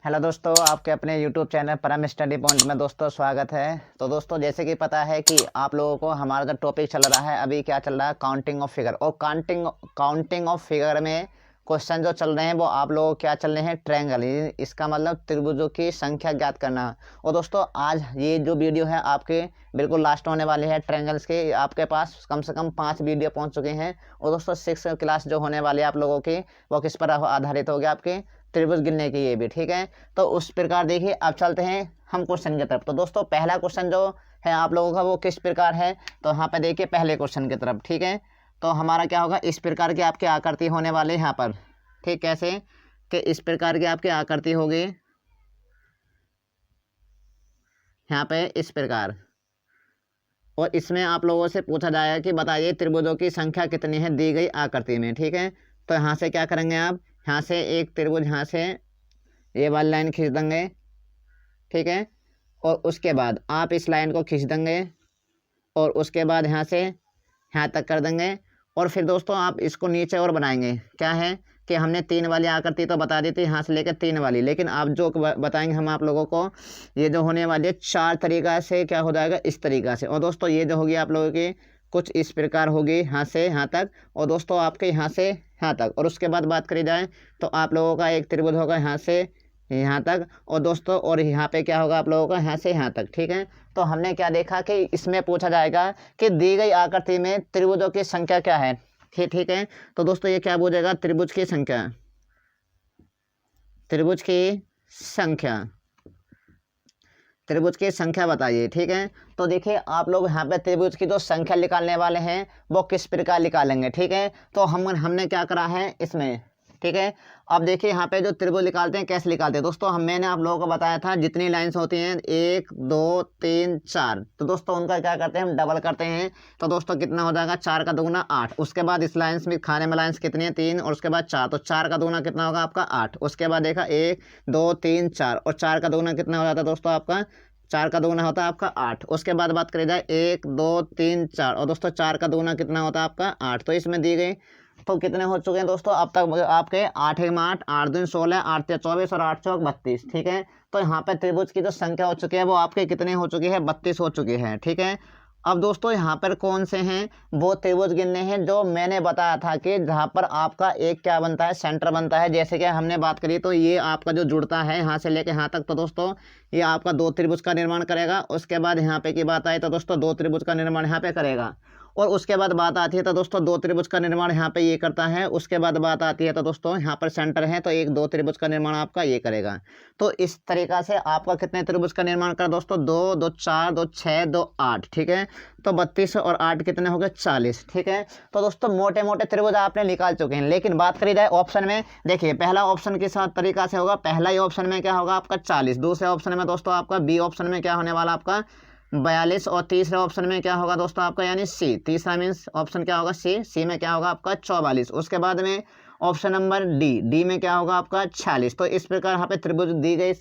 Hello दोस्तों, आपके अपने यूट्यूब चैनल परम स्टडी पॉइंट में दोस्तों स्वागत है। तो दोस्तों, जैसे कि पता है कि आप लोगों को हमारा जो टॉपिक चल रहा है अभी क्या चल रहा है, काउंटिंग ऑफ फिगर। और काउंटिंग ऑफ फिगर में क्वेश्चन जो चल रहे हैं वो आप लोगों को क्या चल रहे हैं, ट्रायंगल। इसका मतलब त्रिभुजों की संख्या ज्ञात करना। और दोस्तों, आज ये जो वीडियो है आपके बिल्कुल लास्ट होने वाले हैं ट्रायंगल्स के। आपके पास कम से कम 5 वीडियो पहुंच चुके हैं। और दोस्तों, 6 क्लास जो होने वाली है आप लोगों की, वो किस पर आधारित होगी, आपके त्रिभुज गिनने की, ये भी ठीक है। तो उस प्रकार देखिए, अब चलते हैं हम क्वेश्चन की तरफ। तो दोस्तों, पहला क्वेश्चन जो है आप लोगों का वो किस प्रकार है, तो यहाँ पे देखिए पहले क्वेश्चन की तरफ, ठीक है। तो हमारा क्या होगा, इस प्रकार की आपकी आकृति होने वाले यहाँ पर, ठीक। कैसे कि इस प्रकार की आपकी आकृति होगी यहाँ पे इस प्रकार। और इसमें आप लोगों से पूछा जाएगा कि बताइए त्रिभुजों की संख्या कितनी है दी गई आकृति में, ठीक है। तो यहाँ से क्या करेंगे आप, यहाँ से एक त्रिभुज यहाँ से ये वाली लाइन खींच देंगे, ठीक है। और उसके बाद आप इस लाइन को खींच देंगे और उसके बाद यहाँ से यहाँ तक कर देंगे। और फिर दोस्तों आप इसको नीचे और बनाएंगे। क्या है कि हमने 3 वाली आकृति तो बता दी थी यहाँ से लेकर 3 वाली, लेकिन आप जो बताएंगे हम आप लोगों को, ये जो होने वाली है 4 तरीका से क्या हो जाएगा, इस तरीका से। और दोस्तों ये जो होगी आप लोगों की कुछ इस प्रकार होगी, यहाँ से यहाँ तक, और दोस्तों आपके यहाँ से यहाँ तक। और उसके बाद बात करी जाए तो आप लोगों का एक त्रिभुज होगा यहाँ से यहाँ तक, और दोस्तों और यहाँ पे क्या होगा आप लोगों का यहाँ से यहाँ तक, ठीक है। तो हमने क्या देखा कि इसमें पूछा जाएगा कि दी गई आकृति में त्रिभुजों की संख्या क्या है, ठीक है। तो दोस्तों ये क्या पूछेगा, त्रिभुज की संख्या, त्रिभुज की संख्या, त्रिभुज की संख्या बताइए, ठीक है। तो देखिए आप लोग यहाँ पे त्रिभुज की जो संख्या निकालने वाले हैं वो किस प्रकार निकालेंगे, ठीक है। तो हमने क्या करा है इसमें, ठीक है। अब देखिए यहाँ पे जो त्रिभुज निकालते हैं कैसे निकालते हैं दोस्तों, मैंने आप लोगों को बताया था जितनी लाइंस होती हैं 1 2 3 4, तो दोस्तों उनका क्या करते हैं हम डबल करते हैं। तो दोस्तों कितना हो जाएगा, 4 का दुगुना 8। उसके बाद इस लाइंस में खाने में लाइंस कितनी है 3, और उसके बाद 4, तो 4 का दुगुना कितना होगा आपका 8। उसके बाद देखा 1 2 3 4, और 4 का दुगुना कितना हो जाता है दोस्तों आपका, 4 का दुगुना होता है आपका 8। उसके बाद बात करी जाए 1 2 3 4, और दोस्तों 4 का दुगुना कितना होता है आपका 8। तो इसमें दी गई तो कितने हो चुके हैं दोस्तों अब तक आपके 8 1 8 8 2 16 8 3 24 और 8 4 32, ठीक है। तो यहाँ पे त्रिभुज की जो संख्या हो चुकी है वो आपके कितने हो चुकी है, 32 हो चुकी है, ठीक है। अब दोस्तों यहाँ पर कौन से हैं, वो त्रिभुज गिनने हैं जो मैंने बताया था कि जहाँ पर आपका एक क्या बनता है, सेंटर बनता है। जैसे कि हमने बात करी तो ये आपका जो जुड़ता है यहाँ से लेके यहाँ तक, तो दोस्तों ये आपका 2 त्रिभुज का निर्माण करेगा। उसके बाद यहाँ पे की बात आई तो दोस्तों 2 त्रिभुज का निर्माण यहाँ पे करेगा। और उसके बाद बात आती है तो दोस्तों 2 त्रिभुज का निर्माण यहाँ पे ये करता है। उसके बाद बात आती है तो दोस्तों यहाँ पर सेंटर है तो 1 2 त्रिभुज का निर्माण आपका ये करेगा। तो इस तरीका से आपका कितने त्रिभुज का निर्माण कर दोस्तों, 2 2 4 2 6 2 8, ठीक है। तो 32 और 8 कितने हो गए, 40, ठीक है। तो दोस्तों मोटे मोटे त्रिभुज आपने निकाल चुके हैं। लेकिन बात करी जाए ऑप्शन में, देखिए पहला ऑप्शन किस तरीका से होगा, पहला ही ऑप्शन में क्या होगा आपका 40, दूसरे ऑप्शन में दोस्तों आपका बी ऑप्शन में क्या होने वाला आपका 42, और तीसरे ऑप्शन में क्या होगा दोस्तों आपका यानी सी, तीसरा मीन्स ऑप्शन क्या होगा सी में क्या होगा आपका 44। उसके बाद में ऑप्शन नंबर डी में क्या होगा आपका 46। तो इस प्रकार यहाँ पे त्रिभुज दी गई,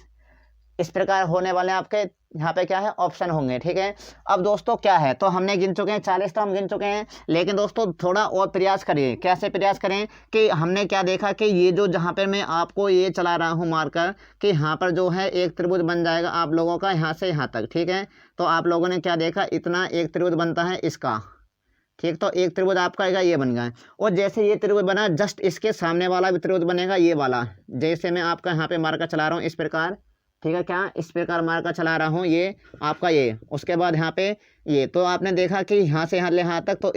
इस प्रकार होने वाले आपके यहाँ पे क्या है ऑप्शन होंगे, ठीक है। अब दोस्तों क्या है, तो हमने गिन चुके हैं 40, तो हम गिन चुके हैं। लेकिन दोस्तों थोड़ा और प्रयास करिए, कैसे प्रयास करें कि हमने क्या देखा कि ये जो जहाँ पे मैं आपको ये चला रहा हूँ मार्कर कि यहाँ पर जो है एक त्रिभुज बन जाएगा आप लोगों का यहाँ से यहाँ तक, ठीक है। तो आप लोगों ने क्या देखा, इतना एक त्रिभुज बनता है इसका, ठीक। तो एक त्रिभुज आपका ये बन गया। और जैसे ये त्रिभुज बना जस्ट इसके सामने वाला भी त्रिभुज बनेगा ये वाला, जैसे मैं आपका यहाँ पे मार्कर चला रहा हूँ इस प्रकार, ठीक है। क्या इस प्रकार मार्कर चला रहा हूँ ये आपका ये, उसके बाद यहाँ पे ये, तो आपने देखा कि यहाँ से यहाँ तक, तो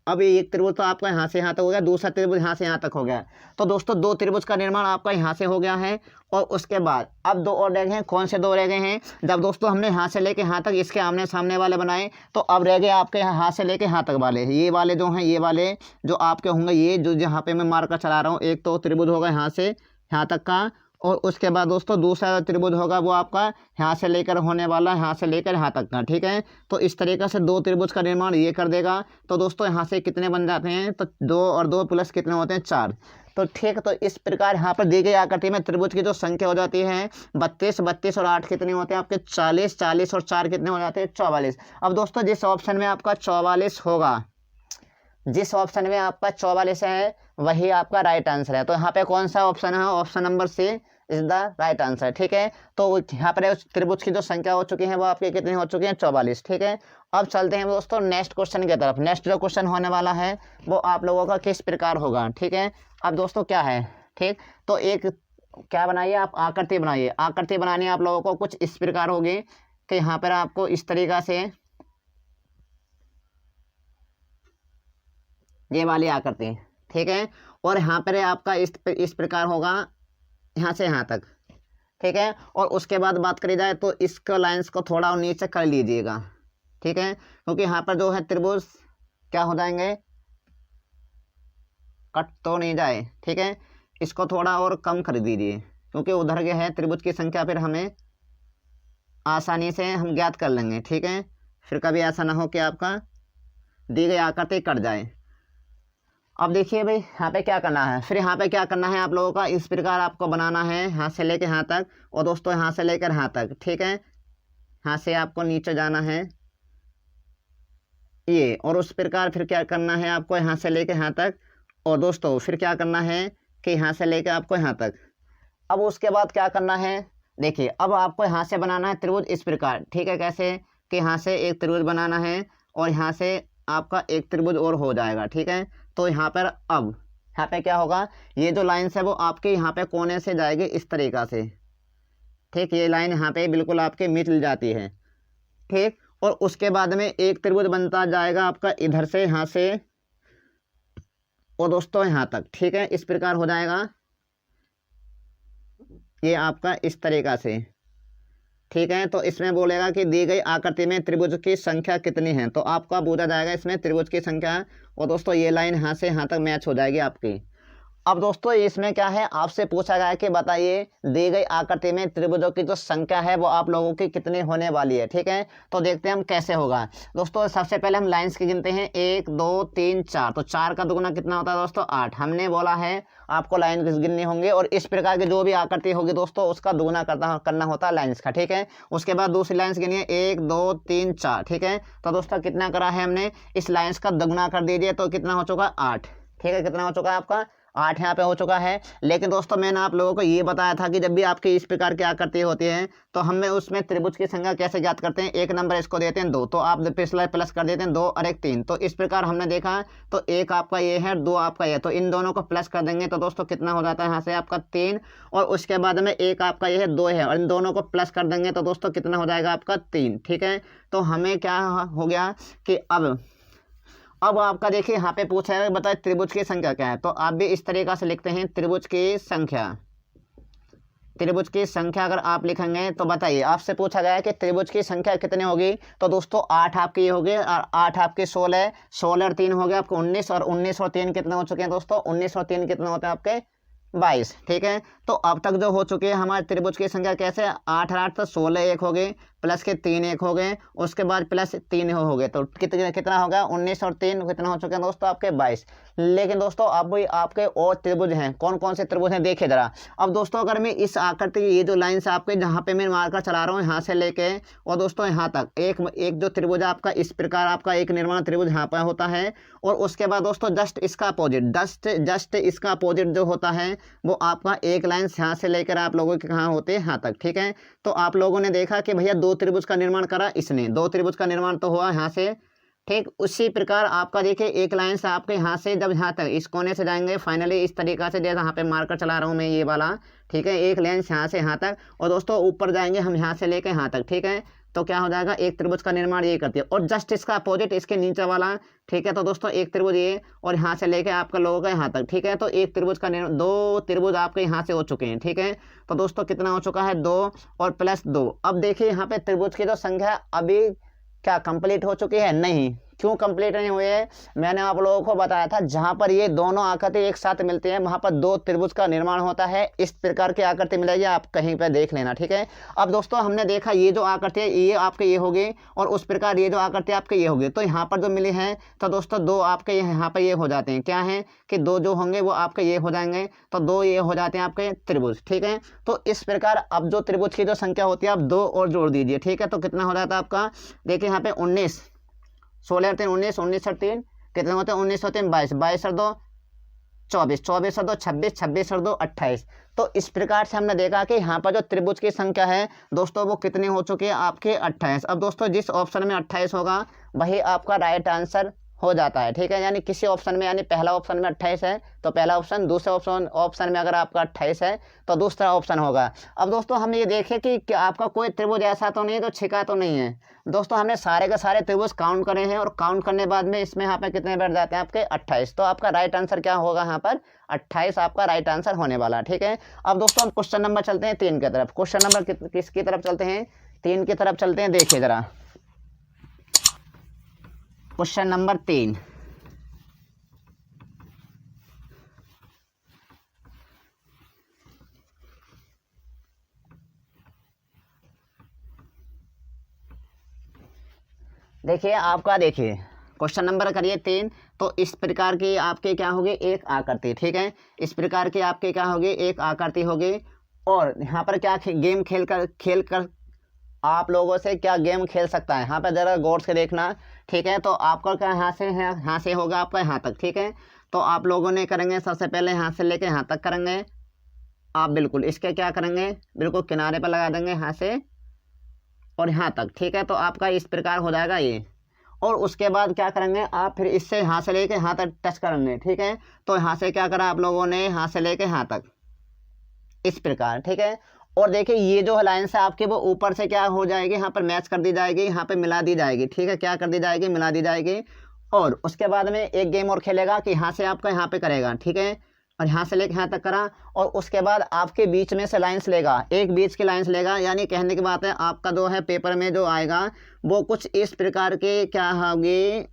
अब ये एक त्रिभुज तो आपका यहाँ से यहाँ तक हो गया, दूसरा त्रिभुज यहाँ से यहाँ तक हो गया। तो दोस्तों 2 त्रिभुज का निर्माण आपका यहाँ से हो गया है। और उसके बाद अब 2 और रह गए हैं, कौन से 2 रह गए हैं, जब दोस्तों हमने यहाँ से लेके यहाँ तक इसके आमने सामने वाले बनाए, तो अब रह गए आपके यहाँ से लेके यहाँ तक वाले, ये वाले जो हैं, ये वाले जो आपके होंगे, ये जो यहाँ पे मैं मार्कर चला रहा हूँ, एक तो त्रिभुज होगा यहाँ से यहाँ तक का, और उसके बाद दोस्तों दूसरा त्रिभुज होगा वो आपका यहाँ से लेकर होने वाला यहाँ से लेकर यहाँ तक का, ठीक है। तो इस तरीके से 2 त्रिभुज का निर्माण ये कर देगा। तो दोस्तों यहाँ से कितने बन जाते हैं, तो 2 और 2 प्लस कितने होते हैं 4, तो ठीक। तो इस प्रकार यहाँ पर दी गई आकृति में त्रिभुज की जो संख्या हो जाती है 32, 32 और 8 कितने होते हैं आपके 40, 40 और 4 कितने हो जाते हैं 44। अब दोस्तों जिस ऑप्शन में आपका 44 होगा जिस ऑप्शन में आपका 44 है वही आपका राइट आंसर है। तो यहाँ पे कौन सा ऑप्शन है, option number C is the right answer. ठीक है, तो यहाँ पर उस त्रिभुज की जो संख्या हो चुकी है वो आपके कितनी हो चुकी है, 44। ठीक है, अब चलते हैं दोस्तों नेक्स्ट क्वेश्चन की तरफ। नेक्स्ट जो क्वेश्चन होने वाला है वो आप लोगों का किस प्रकार होगा। ठीक है, अब दोस्तों क्या है, ठीक, तो एक क्या बनाइए आप, आकृति बनाइए। आकृति बनानी आप लोगों को कुछ इस प्रकार होगी कि यहाँ पर आपको इस तरीका से ये वाली आकृति, ठीक है, और यहाँ पर आपका इस प्रकार होगा यहाँ से यहाँ तक। ठीक है, और उसके बाद बात करी जाए तो इसको लाइंस को थोड़ा नीचे कर लीजिएगा। ठीक है, क्योंकि यहाँ पर जो है त्रिभुज क्या हो जाएंगे, कट तो नहीं जाए। ठीक है, इसको थोड़ा और कम कर दीजिए क्योंकि उधर के है त्रिभुज की संख्या फिर हमें आसानी से हम ज्ञात कर लेंगे। ठीक है, फिर कभी ऐसा ना हो कि आपका दी गई आकृति कट जाए। अब देखिए भाई यहाँ पे क्या करना है, फिर यहाँ पे क्या करना है आप लोगों का, इस प्रकार आपको बनाना है यहाँ से लेकर यहाँ तक, और दोस्तों यहाँ से लेकर यहाँ तक। ठीक है, यहाँ से आपको नीचे जाना है ये, और उस प्रकार फिर क्या करना है आपको यहाँ से लेकर यहाँ तक, और दोस्तों फिर क्या करना है कि यहाँ से लेकर आपको यहाँ तक। अब उसके बाद क्या करना है, देखिए अब आपको यहाँ से बनाना है त्रिभुज इस प्रकार। ठीक है, कैसे कि यहाँ से एक त्रिभुज बनाना है और यहाँ से आपका एक त्रिभुज और हो जाएगा। ठीक है, तो यहाँ पर अब यहाँ पे क्या होगा, ये जो लाइन्स है वो आपके यहाँ पे कोने से जाएगी इस तरीका से। ठीक, ये लाइन यहाँ पे बिल्कुल आपके मिल जाती है। ठीक, और उसके बाद में एक त्रिभुज बनता जाएगा आपका इधर से यहाँ से और दोस्तों यहाँ तक। ठीक है, इस प्रकार हो जाएगा ये आपका इस तरीका से। ठीक है, तो इसमें बोलेगा कि दी गई आकृति में त्रिभुज की संख्या कितनी है, तो आपका पूछा जाएगा इसमें त्रिभुज की संख्या, और दोस्तों ये लाइन यहाँ से यहाँ तक मैच हो जाएगी आपकी। अब दोस्तों इसमें क्या है, आपसे पूछा गया है कि बताइए दी गई आकृति में त्रिभुजों की जो संख्या है वो आप लोगों की कितनी होने वाली है। ठीक है, तो देखते हैं हम कैसे होगा। दोस्तों सबसे पहले हम लाइंस की गिनते हैं, 1 2 3 4, तो 4 का दुगुना कितना होता है दोस्तों, 8। हमने बोला है आपको लाइन गिननी होंगे, और इस प्रकार की जो भी आकृति होगी दोस्तों उसका दुगुना करना होता है लाइन्स का। ठीक है, उसके बाद दूसरी लाइन्स गिनिए, 1 2 3 4। ठीक है, तो दोस्तों कितना करा है हमने, इस लाइन्स का दुगुना कर दीजिए तो कितना हो चुका, 8। ठीक है, कितना हो चुका है आपका, 8 यहाँ पे हो चुका है। लेकिन दोस्तों मैंने आप लोगों को ये बताया था कि जब भी आपकी इस प्रकार की आकृति होती है तो हमें उसमें त्रिभुज की संख्या कैसे ज्ञात करते हैं, एक नंबर इसको देते हैं 2, तो आप पिछला प्लस कर देते हैं 2 और 1 3। तो इस प्रकार हमने देखा, तो एक आपका ये है, 2 आपका ये, तो इन दोनों को प्लस कर देंगे तो दोस्तों कितना हो जाता है यहाँ से आपका 3, और उसके बाद में एक आपका ये है 2 है, और इन दोनों को प्लस कर देंगे तो दोस्तों कितना हो जाएगा आपका 3। ठीक है, तो हमें क्या हो गया कि अब आपका देखिए यहाँ पे पूछा है बताए त्रिभुज की संख्या क्या है, तो आप भी इस तरीका से लिखते हैं त्रिभुज की संख्या। त्रिभुज की संख्या अगर आप लिखेंगे तो बताइए, आपसे पूछा गया है कि त्रिभुज की संख्या कितनी होगी, तो दोस्तों 8 आपकी ये होगी, और 8 आपके 16, 16 और 3 हो गया आपको 19, और 19 और 3 कितने हो चुके हैं दोस्तों, 19 और 3 कितने होते हैं आपके 22। ठीक है, तो अब तक जो हो चुके हैं हमारे त्रिभुज की संख्या कैसे, 8 8 तो 16 एक हो गए, प्लस के 3 एक हो गए, उसके बाद प्लस 3 हो गए, तो कितना हो गया, 19 और 3 कितना हो चुके हैं दोस्तों आपके 22। लेकिन दोस्तों अब भी आपके और त्रिभुज हैं, कौन कौन से त्रिभुज हैं देखिए जरा। अब दोस्तों अगर मैं इस आकृति ये जो लाइन्स आपके जहाँ पे मैं मार्कर चला रहा हूँ यहाँ से लेके और दोस्तों यहाँ तक, एक जो त्रिभुज आपका इस प्रकार आपका एक निर्माण त्रिभुज यहाँ पर होता है, और उसके बाद दोस्तों जस्ट इसका अपोजिट, जस्ट इसका अपोजिट जो होता है वो आपका एक लाइन यहाँ से लेकर आप लोगों के कहाँ होते हैं यहाँ तक। ठीक है, तो आप लोगों ने देखा कि भैया 2 त्रिभुज का निर्माण करा, इसने 2 त्रिभुज का निर्माण तो हुआ यहाँ से। ठीक, उसी प्रकार आपका देखिए एक लाइन से आपके यहाँ से जब यहाँ तक इस कोने से जाएंगे फाइनली इस तरीका से, जैसे यहाँ पे मार्कर चला रहा हूँ मैं ये वाला। ठीक है, एक लाइन यहाँ से यहाँ तक, और दोस्तों ऊपर जाएंगे हम यहाँ से लेकर यहाँ तक। ठीक है, तो क्या हो जाएगा, एक त्रिभुज का निर्माण ये करती है, और जस्ट इसका अपोजिट इसके नीचे वाला। ठीक है, तो दोस्तों एक त्रिभुज ये, और यहाँ से लेके आपका लोगों का यहाँ तक। ठीक है, तो एक त्रिभुज का 2 त्रिभुज आपके यहाँ से हो चुके हैं। ठीक है, तो दोस्तों कितना हो चुका है, 2 और प्लस 2। अब देखिए यहाँ पे त्रिभुज की जो संख्या अभी क्या कंप्लीट हो चुकी है, नहीं। क्यों कंप्लीट नहीं हुए हैं, मैंने आप लोगों को बताया था जहां पर ये दोनों आकृति एक साथ मिलती हैं वहां पर 2 त्रिभुज का निर्माण होता है। इस प्रकार की आकृति मिलेगी, आप कहीं पर देख लेना। ठीक है, अब दोस्तों हमने देखा ये जो आकृति है ये आपके ये होगी, और उस प्रकार ये जो आकृति आपके ये होगी, तो यहाँ पर जो मिली है तो दोस्तों 2 आपके यहाँ पर ये हो जाते हैं, क्या है कि 2 जो होंगे वो आपके ये हो जाएंगे, तो 2 ये हो जाते हैं आपके त्रिभुज। ठीक है, तो इस प्रकार अब जो त्रिभुज की जो संख्या होती है आप 2 और जोड़ दीजिए। ठीक है, तो कितना हो जाता है आपका, देखिए यहाँ पे 19, 16 और 3 19, 19 और 3 कितने होते हैं 19 होते हैं 22, 22 और 2 24, 24 और 2 26, 26 और 2 28। तो इस प्रकार से हमने देखा कि यहाँ पर जो त्रिभुज की संख्या है दोस्तों वो कितनी हो चुकी है आपके 28। अब दोस्तों जिस ऑप्शन में 28 होगा वही आपका राइट आंसर हो जाता है, ठीक है। यानी किसी ऑप्शन में, यानी पहला ऑप्शन में 28 है तो पहला ऑप्शन, दूसरे ऑप्शन में अगर आपका 28 है तो दूसरा ऑप्शन होगा। अब दोस्तों हम ये देखें कि आपका कोई त्रिभुज ऐसा तो नहीं है, तो छिका तो नहीं है। दोस्तों हमने सारे के सारे त्रिभुज काउंट करे हैं और काउंट करने बाद में इसमें यहाँ पे कितने बैठ जाते हैं आपके 28। तो आपका राइट आंसर क्या होगा यहाँ पर 28 आपका राइट आंसर होने वाला है, ठीक है। अब दोस्तों हम क्वेश्चन नंबर चलते हैं 3 की तरफ। क्वेश्चन नंबर किसकी तरफ चलते हैं? 3 की तरफ चलते हैं। देखिए जरा क्वेश्चन नंबर 3। देखिए आपका, देखिए क्वेश्चन नंबर करिए 3। तो इस प्रकार की आपके क्या होगी एक आकृति, ठीक है। इस प्रकार की आपके क्या होगी एक आकृति होगी और यहाँ पर क्या गेम खेल कर आप लोगों से क्या गेम खेल सकता है, यहाँ पर ज़रा गौर से देखना, ठीक है। तो आपका क्या यहाँ से है, यहाँ से होगा आपका यहाँ तक, ठीक है। तो आप लोगों ने करेंगे सबसे पहले यहाँ से लेके यहाँ तक करेंगे आप, बिल्कुल इसके क्या करेंगे बिल्कुल किनारे पर लगा देंगे यहाँ से और यहाँ तक, ठीक है। तो आपका इस प्रकार हो जाएगा ये। और उसके बाद क्या करेंगे आप, फिर इससे यहाँ से लेके यहाँ तक टच करेंगे, ठीक है। तो यहाँ से क्या करा आप लोगों ने, यहाँ से लेके यहाँ तक इस प्रकार, ठीक है। और देखिए ये जो लाइन से आपके वो ऊपर से क्या हो जाएगी, यहाँ पर मैच कर दी जाएगी, यहाँ पे मिला दी जाएगी, ठीक है। क्या कर दी जाएगी, मिला दी जाएगी। और उसके बाद में एक गेम और खेलेगा कि यहाँ से आपका यहाँ पे करेगा, ठीक है। और यहाँ से लेकर यहाँ तक करा और उसके बाद आपके बीच में से लाइंस लेगा, एक बीच की लाइंस लेगा। यानी कहने की बात है आपका जो है पेपर में जो आएगा वो कुछ इस प्रकार के क्या होगी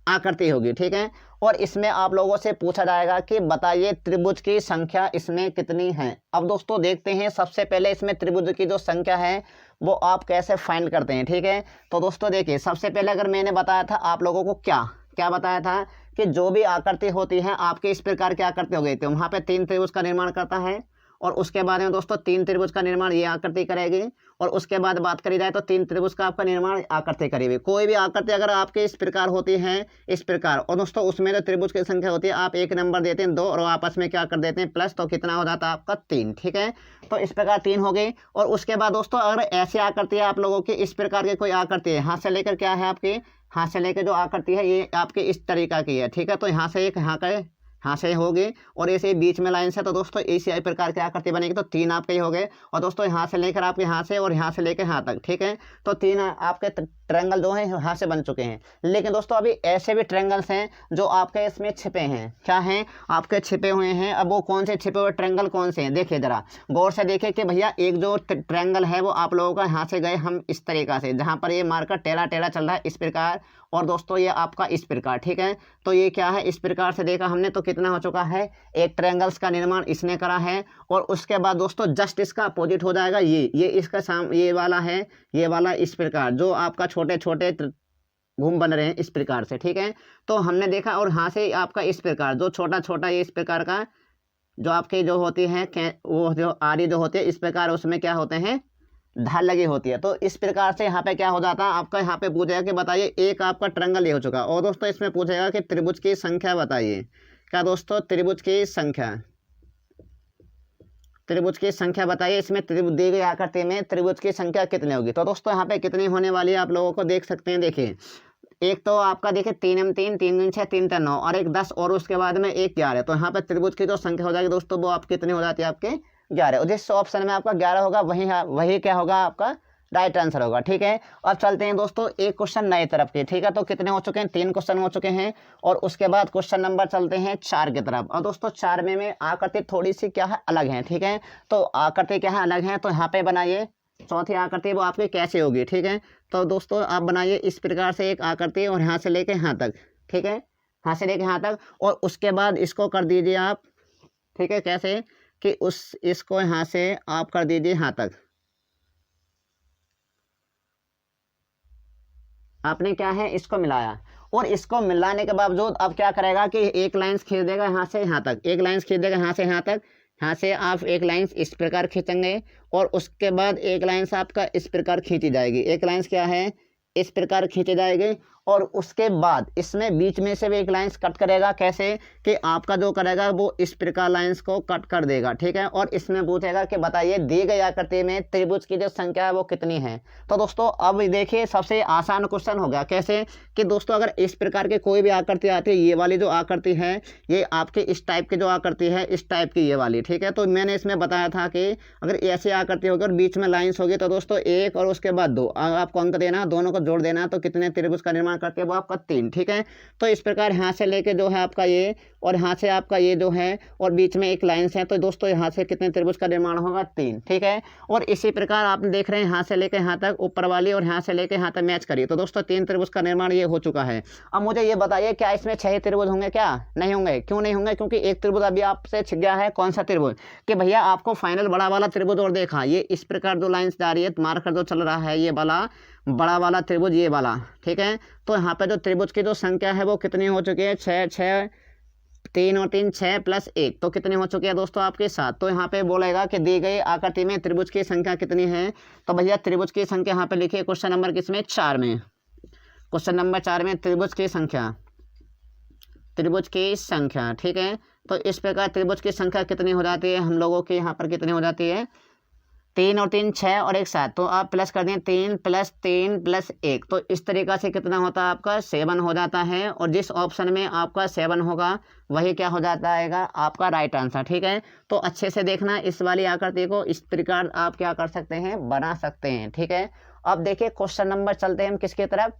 आकृति होगी, ठीक है। और इसमें आप लोगों से पूछा जाएगा कि बताइए त्रिभुज की संख्या इसमें कितनी है। अब दोस्तों देखते हैं सबसे पहले इसमें त्रिभुज की जो संख्या है वो आप कैसे फाइंड करते हैं, ठीक है। तो दोस्तों देखिए सबसे पहले अगर मैंने बताया था आप लोगों को क्या क्या बताया था कि जो भी आकृति होती है आपके इस प्रकार की आकृति हो गई थी, वहाँ पे 3 त्रिभुज का निर्माण करता है। और उसके बाद में दोस्तों 3 त्रिभुज का निर्माण ये आकृति करेगी। और उसके बाद बात करी जाए तो 3 त्रिभुज का आपका निर्माण आकृति करेगी। कोई भी आकृति अगर आपके इस प्रकार होती है, इस प्रकार, और दोस्तों उसमें जो त्रिभुज की संख्या होती है आप एक नंबर देते हैं 2 और आपस में क्या कर देते हैं प्लस, तो कितना हो जाता है आपका 3, ठीक है। तो इस प्रकार 3 हो गई। और उसके बाद दोस्तों अगर ऐसी आकृति है आप लोगों की इस प्रकार की कोई आकृति है, हाथ से लेकर क्या है आपकी, हाथ से लेकर जो आकृति है ये आपके इस तरीका की है, ठीक है। तो यहाँ से एक यहाँ से होगी और ऐसे बीच में लाइन से, तो दोस्तों इसी प्रकार की आकृति बनेगी। तो 3 आपके ही हो गए। और दोस्तों यहाँ से लेकर आपके यहाँ से और यहाँ से लेकर यहाँ तक, ठीक है। तो 3 आपके ट्रायंगल जो है यहाँ से बन चुके हैं। लेकिन दोस्तों अभी ऐसे भी ट्रायंगल्स हैं जो आपके इसमें छिपे हैं, क्या हैं आपके छिपे हुए हैं। अब वो कौन से छिपे हुए ट्रायंगल कौन से हैं, देखिए जरा गौर से देखिए कि भैया एक जो ट्रायंगल है वो आप लोगों का यहाँ से गए हम इस तरीका से, जहाँ पर ये मार्कर टेढ़ा टेढ़ा चल रहा है इस प्रकार, और दोस्तों ये आपका इस प्रकार, ठीक है। तो ये क्या है इस प्रकार से देखा हमने, तो कितना हो चुका है एक ट्रायंगल्स का निर्माण इसने करा है। और उसके बाद दोस्तों जस्ट इसका अपोजिट हो जाएगा ये इसका ये वाला है, ये वाला इस प्रकार जो आपका छोटे छोटे घूम बन रहे हैं इस प्रकार से, ठीक है। तो हमने देखा और यहाँ से आपका इस प्रकार जो छोटा छोटा ये इस प्रकार का जो आपके जो होती है वो जो आरी जो होती है इस प्रकार, उसमें क्या होते हैं धार लगी होती है। तो इस प्रकार से यहाँ पे क्या हो जाता है आपका, यहाँ पे पूछेगा कि बताइए एक आपका ट्रायंगल ये हो चुका। और दोस्तों इसमें पूछेगा कि त्रिभुज की संख्या बताइए। क्या दोस्तों त्रिभुज की संख्या, त्रिभुज की संख्या बताइए। इसमें त्रिभुज दी गई आकृति में त्रिभुज की संख्या कितनी होगी। तो दोस्तों यहाँ पे कितनी होने वाली है आप लोगों को देख सकते हैं। देखिए एक तो आपका देखिए 3 3 3 3 6 3 3 9 और एक 10 और उसके बाद में एक 11। तो यहाँ पे त्रिभुज की जो संख्या हो जाएगी दोस्तों वो आप कितनी हो जाती है आपके 11। और जिस ऑप्शन में आपका 11 होगा वही क्या होगा आपका राइट आंसर होगा, ठीक है। अब चलते हैं दोस्तों एक क्वेश्चन नई तरफ के, ठीक है। तो कितने हो चुके हैं 3 क्वेश्चन हो चुके हैं। और उसके बाद क्वेश्चन नंबर चलते हैं 4 की तरफ। और दोस्तों 4 में आकृति थोड़ी सी क्या है अलग है, ठीक है। तो आकृति क्या है अलग है, तो यहाँ पे बनाइए चौथी आकृति वो आपकी कैसे होगी, ठीक है। तो दोस्तों आप बनाइए इस प्रकार से एक आकृति और यहाँ से लेके यहाँ तक, ठीक है, यहाँ से लेके यहाँ तक। और उसके बाद इसको कर दीजिए आप, ठीक है, कैसे कि इसको यहाँ से आप कर दीजिए यहाँ तक। आपने क्या है इसको मिलाया और इसको मिलाने के बावजूद अब क्या करेगा कि एक लाइंस खींच देगा यहाँ से यहाँ तक, एक लाइंस खींच देगा यहाँ से यहाँ तक। यहाँ से आप एक लाइंस इस प्रकार खींचेंगे और उसके बाद एक लाइंस आपका इस प्रकार खींची जाएगी। एक लाइंस क्या है इस प्रकार खींची जाएगी और उसके बाद इसमें बीच में से भी एक लाइंस कट करेगा। कैसे कि आपका जो करेगा वो इस प्रकार लाइंस को कट कर देगा, ठीक है। और इसमें पूछेगा कि बताइए दी गई आकृति में त्रिभुज की जो संख्या है वो कितनी है। तो दोस्तों अब देखिए सबसे आसान क्वेश्चन हो गया। कैसे कि दोस्तों अगर इस प्रकार के कोई भी आकृति आती है, ये वाली जो आकृति है ये आपके इस टाइप की जो आकृति है, इस टाइप की ये वाली, ठीक है। तो मैंने इसमें बताया था कि अगर ऐसी आकृति होगी और बीच में लाइंस होगी तो दोस्तों एक और उसके बाद दो आपको अंक देना, दोनों को जोड़ देना, तो कितने त्रिभुज का निर्माण करते हैं वो आपका 3, ठीक है। तो इस प्रकार यहाँ से लेके जो है आपका ये और यहाँ से आपका ये जो है और बीच में एक लाइंस है, तो दोस्तों यहाँ से कितने त्रिभुज का निर्माण होगा 3, ठीक है। और इसी प्रकार आप देख रहे हैं यहाँ से लेके यहाँ तक ऊपर वाली और यहाँ से लेके यहाँ तक मैच करिए, तो दोस्तों 3 त्रिभुज का निर्माण ये हो चुका है। अब मुझे ये बताइए क्या इसमें 6 त्रिभुज होंगे? क्या नहीं होंगे? क्यों नहीं होंगे? क्योंकि एक त्रिभुज अभी आपसे छिप गया है। कौन सा त्रिभुज? कि भैया आपको फाइनल बड़ा वाला त्रिभुज और देखा, ये इस प्रकार जो लाइंस जा रही है, मार्कर जो चल रहा है ये वाला बड़ा वाला त्रिभुज ये वाला, ठीक है। तो यहाँ पे जो त्रिभुज की जो संख्या है वो कितनी हो चुकी है? 6 3 और 3 6 प्लस 1, तो कितनी हो चुकी है दोस्तों आपके 7। तो यहाँ पे बोलेगा कि दी गई आकृति में त्रिभुज की संख्या कितनी है। तो भैया त्रिभुज की संख्या यहाँ पे लिखिए क्वेश्चन नंबर किसमें? 4 में। क्वेश्चन नंबर 4 में त्रिभुज की संख्या, त्रिभुज की संख्या, ठीक है। तो इस प्रकार त्रिभुज की संख्या कितनी हो जाती है हम लोगों की यहाँ पर? कितनी हो जाती है? 3 और 3 6 और 1 7, तो आप प्लस कर दें 3 + 3 + 1, तो इस तरीक़ा से कितना होता है आपका? 7 हो जाता है। और जिस ऑप्शन में आपका 7 होगा वही क्या हो जाता है आपका राइट आंसर, ठीक है। तो अच्छे से देखना इस वाली आकृति को इस प्रकार आप क्या कर सकते हैं? बना सकते हैं, ठीक है। अब देखिए क्वेश्चन नंबर चलते हैं हम किसकी तरफ?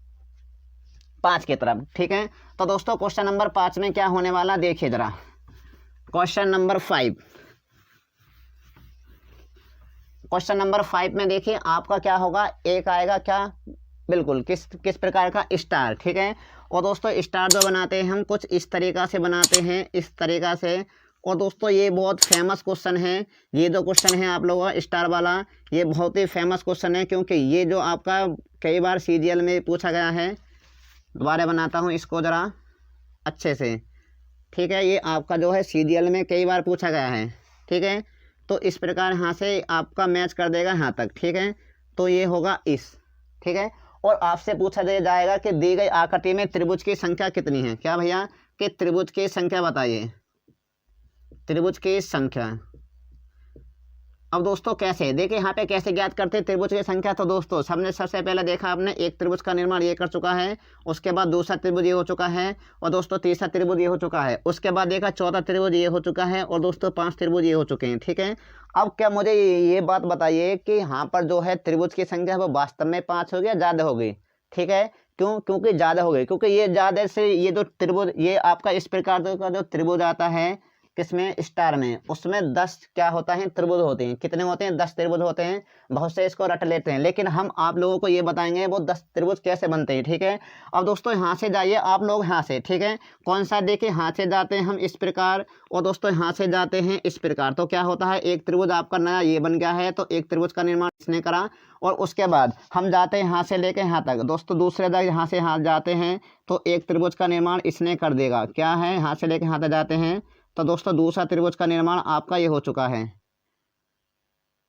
5 की तरफ, ठीक है। तो दोस्तों क्वेश्चन नंबर 5 में क्या होने वाला देखिए जरा। क्वेश्चन नंबर 5, क्वेश्चन नंबर 5 में देखिए आपका क्या होगा? एक आएगा क्या? बिल्कुल किस प्रकार का? स्टार, ठीक है। और दोस्तों स्टार जो बनाते हैं हम कुछ इस तरीक़ा से बनाते हैं, इस तरीक़ा से। और दोस्तों ये बहुत फेमस क्वेश्चन है, ये जो क्वेश्चन है आप लोगों का स्टार वाला, ये बहुत ही फेमस क्वेश्चन है क्योंकि ये जो आपका कई बार सीजीएल में पूछा गया है। दोबारा बनाता हूँ इसको ज़रा अच्छे से, ठीक है। ये आपका जो है सीजीएल में कई बार पूछा गया है, ठीक है। तो इस प्रकार यहाँ से आपका मैच कर देगा यहाँ तक, ठीक है। तो ये होगा इस, ठीक है। और आपसे पूछा जाएगा कि दी गई आकृति में त्रिभुज की संख्या कितनी है। क्या भैया? कि त्रिभुज की संख्या बताइए, त्रिभुज की संख्या। अब दोस्तों कैसे देखिए यहाँ पे कैसे ज्ञात करते हैं त्रिभुज की संख्या। तो दोस्तों सबसे पहले देखा आपने एक त्रिभुज का निर्माण ये कर चुका है, उसके बाद दूसरा त्रिभुज ये हो चुका है, और दोस्तों तीसरा त्रिभुज ये हो चुका है, उसके बाद देखा चौथा त्रिभुज ये हो चुका है, और दोस्तों 5 त्रिभुज ये हो चुके हैं, ठीक है। अब क्या मुझे ये बात बताइए कि यहाँ पर जो है त्रिभुज की संख्या वो वास्तव में 5 हो गया, ज़्यादा हो गई, ठीक है। क्यों? क्योंकि ज़्यादा हो गई, क्योंकि ये ज़्यादा से ये जो त्रिभुज ये आपका इस प्रकार का जो त्रिभुज आता है किसमें? स्टार में, उसमें 10 क्या होता है? त्रिभुज होते हैं। कितने होते हैं? 10 त्रिभुज होते हैं। बहुत से इसको रट लेते हैं, लेकिन हम आप लोगों को ये बताएंगे वो 10 त्रिभुज कैसे बनते हैं, ठीक है। अब दोस्तों यहाँ से जाइए आप लोग, यहाँ से, ठीक है। कौन सा? देखिए यहाँ से जाते हैं हम इस प्रकार, और दोस्तों यहाँ से जाते हैं इस प्रकार। तो क्या होता है? एक त्रिभुज आपका नया ये बन गया है, तो एक त्रिभुज का निर्माण इसने करा। और उसके बाद हम जाते हैं यहाँ से लेके यहाँ तक, दोस्तों दूसरे तक यहाँ से यहाँ जाते हैं, तो एक त्रिभुज का निर्माण इसने कर देगा। क्या है? यहाँ से लेके यहाँ तक जाते हैं, तो दोस्तों दूसरा त्रिभुज का निर्माण आपका ये हो चुका है,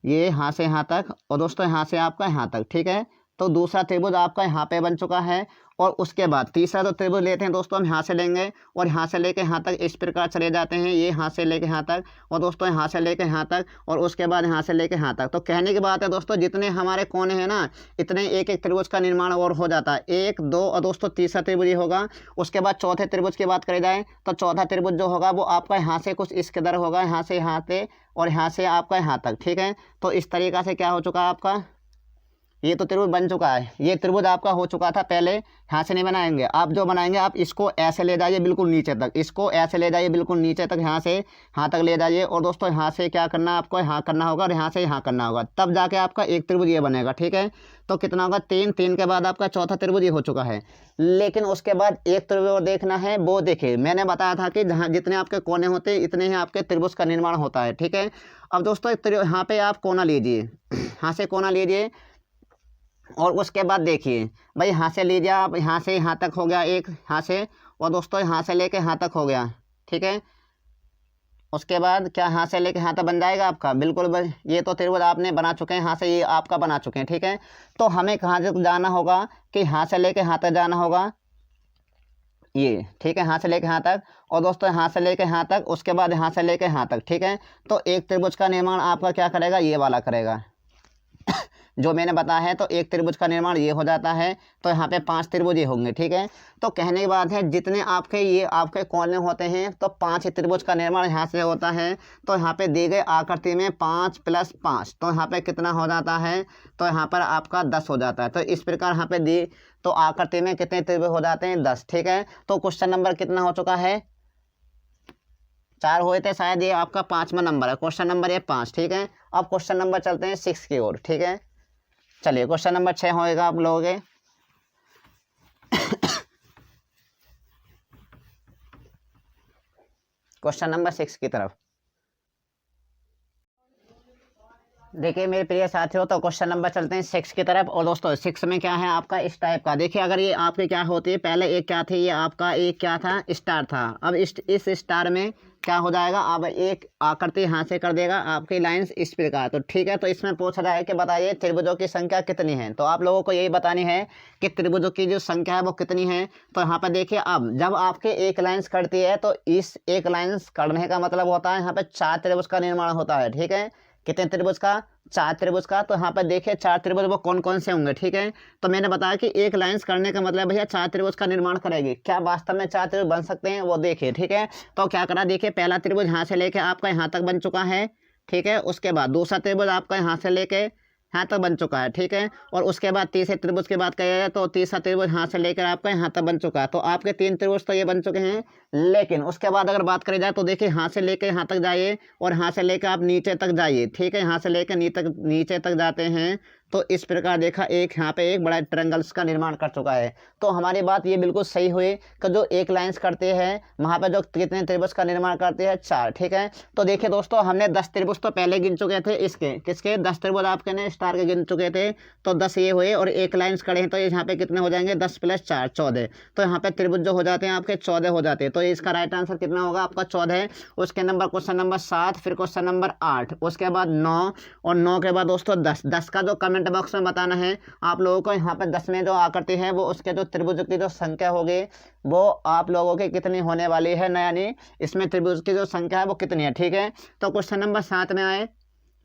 ये यहाँ से यहाँ तक, और दोस्तों यहाँ से आपका यहाँ तक, ठीक है। तो दूसरा त्रिभुज आपका यहाँ पे बन चुका है। और उसके बाद तीसरा जो त्रिभुज लेते हैं दोस्तों हम यहाँ से लेंगे, और यहाँ से लेके यहाँ तक इस प्रकार चले जाते हैं, ये यहाँ से लेके यहाँ तक, और दोस्तों यहाँ से लेके यहाँ तक, और उसके बाद यहाँ से लेके यहाँ तक। तो कहने की बात है दोस्तों जितने हमारे कोने हैं ना, इतने एक एक त्रिभुज का निर्माण और हो जाता है, 1 2, और दोस्तों तीसरा त्रिभुज ये होगा। उसके बाद चौथे त्रिभुज की बात करी जाए तो चौथा त्रिभुज जो होगा वो आपका यहाँ से कुछ इस कदर होगा, यहाँ से यहाँ से, और यहाँ से आपका यहाँ तक, ठीक है। तो इस तरीक़ा से क्या हो चुका है आपका? ये तो त्रिभुज बन चुका है, ये त्रिभुज आपका हो चुका था पहले। यहाँ से नहीं बनाएंगे आप, जो बनाएंगे आप इसको ऐसे ले जाइए बिल्कुल नीचे तक, इसको ऐसे ले जाइए बिल्कुल नीचे तक, यहाँ से यहाँ तक ले जाइए। और दोस्तों यहाँ से क्या करना है आपको? यहाँ करना होगा, और यहाँ से यहाँ करना होगा, तब जाके आपका एक त्रिभुज ये बनेगा, ठीक है। तो कितना होगा? 3 3 के बाद आपका चौथा त्रिभुज ये हो चुका है। लेकिन उसके बाद एक त्रिभुज और देखना है, वो देखिए मैंने बताया था कि जहाँ जितने आपके कोने होते हैं इतने ही आपके त्रिभुज का निर्माण होता है, ठीक है। अब दोस्तों यहाँ पे आप कोना लीजिए, यहाँ से कोना लीजिए, और उसके बाद देखिए भाई यहाँ से लीजिए आप, यहाँ से यहाँ तक हो गया एक, यहाँ से, और दोस्तों यहाँ से लेके यहाँ तक हो गया, ठीक है। उसके बाद क्या यहाँ से लेके यहाँ तक बन जाएगा आपका? बिल्कुल ये तो त्रिभुज आपने बना चुके हैं, यहाँ से ये आपका बना चुके हैं, ठीक है। तो हमें कहाँ से जाना होगा? कि यहाँ से लेके यहाँ तक जाना होगा, ये, ठीक है, यहाँ से लेके यहाँ तक, और दोस्तों यहाँ से लेके यहाँ तक, उसके बाद यहाँ से लेके यहाँ तक, ठीक है। तो एक त्रिभुज का निर्माण आपका क्या करेगा, ये वाला करेगा जो मैंने बताया है। तो एक त्रिभुज का निर्माण ये हो जाता है, तो यहाँ पे 5 त्रिभुज ये होंगे, ठीक है। तो कहने की बात है जितने आपके ये आपके कोने होते हैं तो 5 त्रिभुज का निर्माण यहाँ से होता है। तो यहाँ पे दी गई आकृति में 5 + 5, तो यहाँ पे कितना हो जाता है, तो यहाँ पर आपका 10 हो जाता है। तो इस प्रकार यहाँ पे दी तो आकृति में कितने त्रिभुज हो जाते हैं, 10, ठीक है। तो क्वेश्चन नंबर कितना हो चुका है, 4 हुए थे शायद, ये आपका 5वां नंबर है, क्वेश्चन नंबर ये 5, ठीक है। अब क्वेश्चन नंबर चलते हैं 6 की ओर, ठीक है। चलिए क्वेश्चन नंबर 6 होएगा आप लोगों के। क्वेश्चन नंबर 6 की तरफ देखिए मेरे प्रिय साथियों, तो क्वेश्चन नंबर चलते हैं 6 की तरफ। और दोस्तों 6 में क्या है आपका इस टाइप का, देखिए अगर ये आपके क्या होती है, पहले एक क्या थी, ये आपका एक क्या था, स्टार था। अब इस स्टार में क्या हो जाएगा, अब एक आकृति यहाँ से कर देगा आपकी लाइंस इस प्रकार, तो ठीक है। तो इसमें पूछा जाए कि बताइए त्रिभुजों की संख्या कितनी है, तो आप लोगों को यही बतानी है कि त्रिभुजों की जो संख्या है वो कितनी है। तो यहाँ पर देखिए, अब जब आपके एक लाइंस कटती है तो इस एक लाइंस कटने का मतलब होता है यहाँ पे 4 त्रिभुज का निर्माण होता है, ठीक है। कितने त्रिभुज का, 4 त्रिभुज का। तो यहाँ पर देखिए 4 त्रिभुज वो कौन कौन से होंगे, ठीक है। तो मैंने बताया कि एक लाइंस करने का मतलब भैया 4 त्रिभुज का निर्माण करेगी। क्या वास्तव में 4 त्रिभुज बन सकते हैं, वो देखिए, ठीक है। तो क्या करा, देखिए पहला त्रिभुज यहाँ से लेके आपका यहाँ तक बन चुका है, ठीक है। उसके बाद दूसरा त्रिभुज आपका यहाँ से लेके यहाँ तक बन चुका है, ठीक है। और उसके बाद तीसरे त्रिभुज की बात करिए तो तीसरा त्रिभुज यहाँ से लेकर आपका यहाँ तक बन चुका है। तो आपके 3 त्रिभुज तो ये बन चुके हैं। लेकिन उसके बाद अगर बात करी जाए तो देखिए यहाँ से लेकर यहाँ तक जाइए और यहाँ से लेकर आप नीचे तक जाइए, ठीक है। यहाँ से लेकर नीचे तक जाते हैं तो इस प्रकार देखा एक यहाँ पे एक बड़ा ट्रायंगल्स का निर्माण कर चुका है। तो हमारी बात ये बिल्कुल सही हुई कि जो एक लाइंस करते हैं वहाँ पे जो कितने त्रिभुज का निर्माण करते हैं, 4, ठीक है। तो देखिए दोस्तों हमने 10 त्रिभुज तो पहले गिन चुके थे, इसके किसके 10 त्रिभुज आपके ने स्टार के गिन चुके थे। तो 10 ये हुए और एक लाइंस खड़े हैं तो यहाँ पे कितने हो जाएंगे, 10 + 4 14। तो यहाँ पे त्रिभुज जो हो जाते हैं आपके 14 हो जाते हैं। तो इसका राइट आंसर कितना होगा आपका 14। उसके नंबर क्वेश्चन नंबर 7, फिर क्वेश्चन नंबर 8, उसके बाद 9 और 9 के बाद दोस्तों 10 का जो कमेंट बॉक्स में बताना है आप लोगों को। यहाँ पे 10 में जो आकृति है वो उसके जो त्रिभुज की जो संख्या होगी वो आप लोगों की कितनी होने वाली है, यानी इसमें त्रिभुज की जो संख्या है वो कितनी है, ठीक है। तो क्वेश्चन नंबर 7 में आए,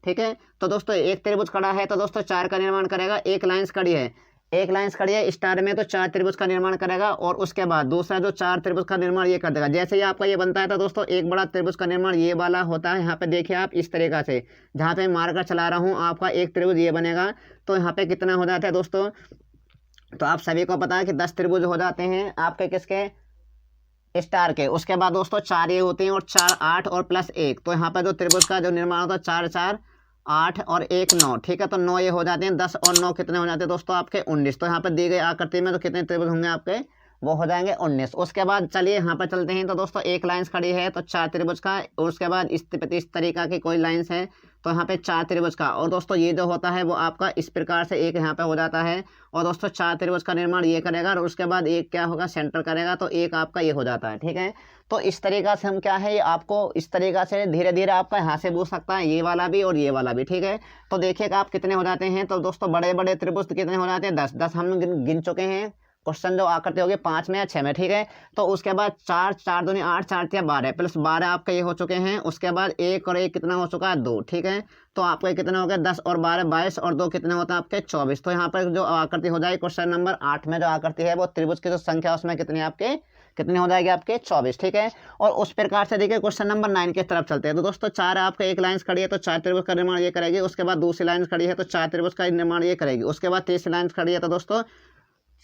ठीक है। तो दोस्तों एक त्रिभुज खड़ा है तो दोस्तों 4 का निर्माण करेगा। एक लाइंस खड़ी है, एक लाइंस खड़ी है स्टार में तो 4 त्रिभुज का निर्माण करेगा। और उसके बाद दूसरा जो 4 त्रिभुज का निर्माण ये कर देगा। जैसे ही आपका ये बनता है तो दोस्तों एक बड़ा त्रिभुज का निर्माण ये वाला होता है। यहाँ पे देखिए आप इस तरीका से जहाँ पे मार्कर चला रहा हूँ आपका एक त्रिभुज ये बनेगा। तो यहाँ पे कितना हो जाता है दोस्तों, तो आप सभी को पता है कि 10 त्रिभुज हो जाते हैं आपके किसके, स्टार के। उसके बाद दोस्तों 4 ये होते हैं और 4 8 और +1। तो यहाँ पे जो त्रिभुज का जो निर्माण होता है 4 4 8 और 1 9, ठीक है। तो 9 ये हो जाते हैं, 10 और 9 कितने हो जाते हैं दोस्तों आपके 19। तो यहाँ पर दी गई आकृति में तो कितने त्रिभुज होंगे आपके, वो हो जाएंगे 19। उसके बाद चलिए यहाँ पर चलते हैं। तो दोस्तों एक लाइंस खड़ी है तो 4 त्रिभुज का, और उसके बाद इस तरीका की कोई लाइंस है तो यहाँ पे 4 त्रिभुज का। और दोस्तों ये जो होता है वो आपका इस प्रकार से एक यहाँ पे हो जाता है। और दोस्तों 4 त्रिभुज का निर्माण ये करेगा और उसके बाद एक क्या होगा, सेंटर करेगा तो एक आपका ये हो जाता है, ठीक है। तो इस तरीका से हम क्या है, ये आपको इस तरीका से धीरे धीरे आपका यहाँ से पूछ सकता है, ये वाला भी और ये वाला भी, ठीक है। तो देखिएगा आप कितने हो जाते हैं। तो दोस्तों बड़े बड़े त्रिभुज कितने हो जाते हैं, 10 हम गिन चुके हैं। क्वेश्चन जो आकृति होगी 5 में या 6 में, ठीक है। तो उसके बाद 4 4 दूनी 8 4 3 12 +12 आपके ये हो चुके हैं। उसके बाद 1 और 1 कितना हो चुका है, 2, ठीक है। तो आपके कितने हो गए, 10 और 12 22 और 2 कितने होता है आपके 24। तो यहाँ पर जो आकृति हो जाएगी क्वेश्चन नंबर 8 में जो आकृति है वो त्रिभुज की जो संख्या उसमें कितनी आपके कितनी हो जाएगी आपके 24, ठीक है। और उस प्रकार से देखिए क्वेश्चन नंबर 9 की तरफ चलते हैं। तो दोस्तों 4 आपका एक लाइंस खड़ी है तो 4 त्रिभुज का निर्माण ये करेगी। उसके बाद दूसरी लाइंस खड़ी है तो 4 त्रिभुज का निर्माण ये करेगी। उसके बाद तीसरी लाइंस खड़ी है तो दोस्तों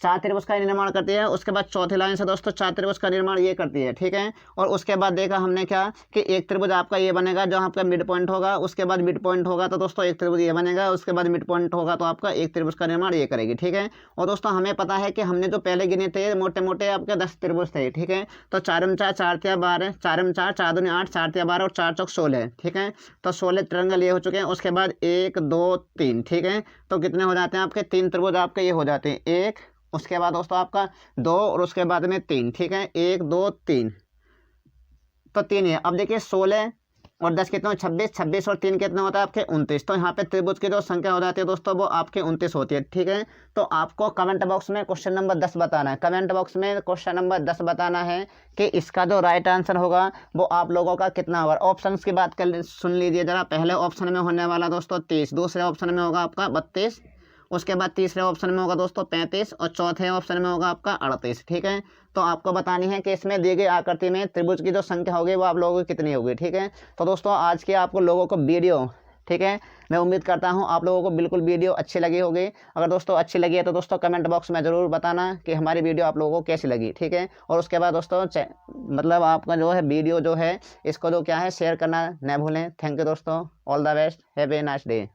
4 त्रिभुज का निर्माण करती है। उसके बाद चौथी लाइन से दोस्तों 4 त्रिभुज का निर्माण ये करती है, ठीक है। और उसके बाद देखा हमने क्या कि एक त्रिभुज आपका ये बनेगा जो आपका मिड पॉइंट होगा। उसके बाद मिड पॉइंट होगा तो दोस्तों एक त्रिभुज ये बनेगा। उसके बाद मिड पॉइंट होगा तो आपका एक त्रिभुज का निर्माण ये करेगी, ठीक है। और दोस्तों हमें पता है कि हमने जो पहले गिने थे मोटे मोटे आपके 10 त्रिभुज थे, ठीक है। तो 4 में 4 4 3 12, 4 में 4 4 दूनी 8 4 3 12 और 4 चौक 16, ठीक है। तो 16 ट्रायंगल ये हो चुके हैं। उसके बाद 1 2 3, ठीक है। तो कितने हो जाते हैं आपके 3 त्रिभुज आपके ये हो जाते हैं, 1, उसके बाद दोस्तों आपका 2 और उसके बाद में 3, ठीक है। 1 2 3, तो 3 है। अब देखिए 16 और 10 कितने 26, 26 और 3 कितने होता है आपके 29। तो यहाँ पे त्रिभुज की जो संख्या हो जाती है दोस्तों वो आपके 29 होती है। ठीक है, तो आपको कमेंट बॉक्स में क्वेश्चन नंबर 10 बताना है। कमेंट बॉक्स में क्वेश्चन नंबर 10 बताना है कि इसका जो राइट आंसर होगा वो आप लोगों का कितना होगा। ऑप्शंस की बात कर सुन लीजिए जरा। पहले ऑप्शन में होने वाला दोस्तों 30, दूसरे ऑप्शन में होगा आपका 32, उसके बाद तीसरे ऑप्शन में होगा दोस्तों 35 और चौथे ऑप्शन में होगा आपका 38। ठीक है, तो आपको बतानी है कि इसमें दी गई आकृति में त्रिभुज की जो संख्या होगी वो आप लोगों की कितनी होगी। ठीक है, तो दोस्तों आज की आपको लोगों को वीडियो, ठीक है, मैं उम्मीद करता हूँ आप लोगों को बिल्कुल वीडियो अच्छी लगी होगी। अगर दोस्तों अच्छी लगी है तो दोस्तों कमेंट बॉक्स में ज़रूर बताना कि हमारी वीडियो आप लोगों को कैसी लगी। ठीक है, और उसके बाद दोस्तों मतलब आपका जो है वीडियो जो है इसको जो क्या है शेयर करना न भूलें। थैंक यू दोस्तों, all the best, have a nice day.